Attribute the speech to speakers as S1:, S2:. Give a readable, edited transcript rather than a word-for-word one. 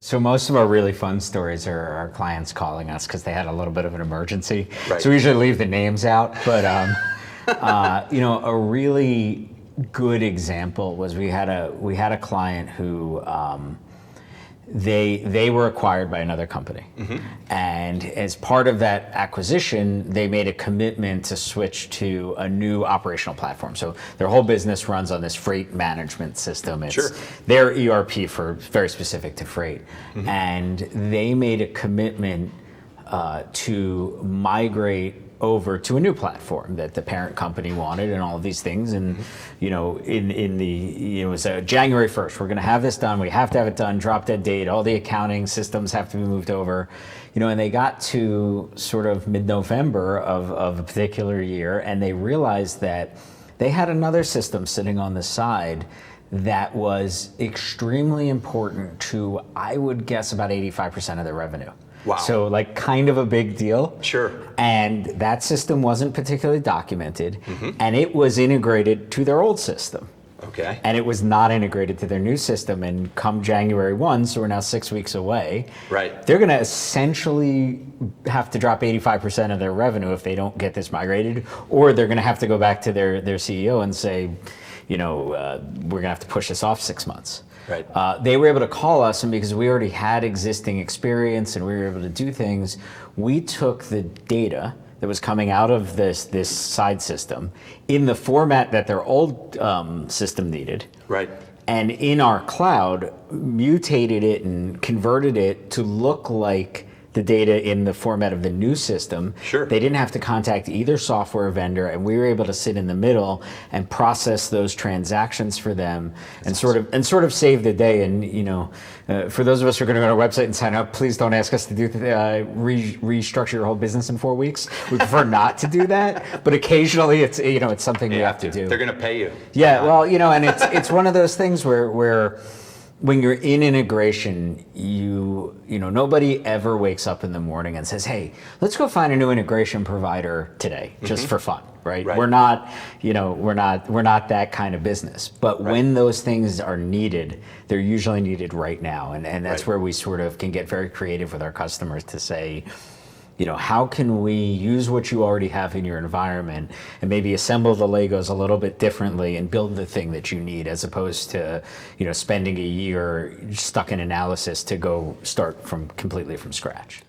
S1: So most of our really fun stories are our clients calling us because they had a little bit of an emergency.
S2: Right.
S1: So we usually leave the names out, but a really good example was we had a client who they were acquired by another company, and as part of that acquisition, they made a commitment to switch to a new operational platform. So their whole business runs on this freight management system. It's
S2: Sure.
S1: their ERP for very specific to freight, and they made a commitment to migrate over to a new platform that the parent company wanted and all of these things. And it was January 1st, we're going to have this done, we have to have it done, drop dead date, all the accounting systems have to be moved over, and they got to sort of mid-November of a particular year, and they realized that they had another system sitting on the side that was extremely important to, I would guess, about 85% of their revenue.
S2: Wow.
S1: So kind of a big deal.
S2: Sure.
S1: And that system wasn't particularly documented, and it was integrated to their old system.
S2: Okay.
S1: And it was not integrated to their new system. And come January 1, so we're now 6 weeks away,
S2: Right.
S1: they're going to essentially have to drop 85% of their revenue if they don't get this migrated, or they're going to have to go back to their CEO and say, we're going to have to push this off 6 months.
S2: Right.
S1: They were able to call us, and because we already had existing experience and we were able to do things, we took the data that was coming out of this side system in the format that their old system needed.
S2: Right.
S1: And in our cloud, mutated it and converted it to look like the data in the format of the new system.
S2: Sure.
S1: They didn't have to contact either software vendor, and we were able to sit in the middle and process those transactions for them. That's sort of save the day. And for those of us who are going to go to our website and sign up, please don't ask us to do restructure your whole business in 4 weeks. We prefer not to do that, but occasionally it's something we have to do.
S2: They're going to pay you.
S1: Yeah, well, and it's one of those things where when you're in integration, nobody ever wakes up in the morning and says, "Hey, let's go find a new integration provider today, just for fun." Right?
S2: Right.
S1: We're not that kind of business. But when those things are needed, they're usually needed right now, and that's where we sort of can get very creative with our customers to say, how can we use what you already have in your environment and maybe assemble the Legos a little bit differently and build the thing that you need, as opposed to, spending a year stuck in analysis to go start completely from scratch.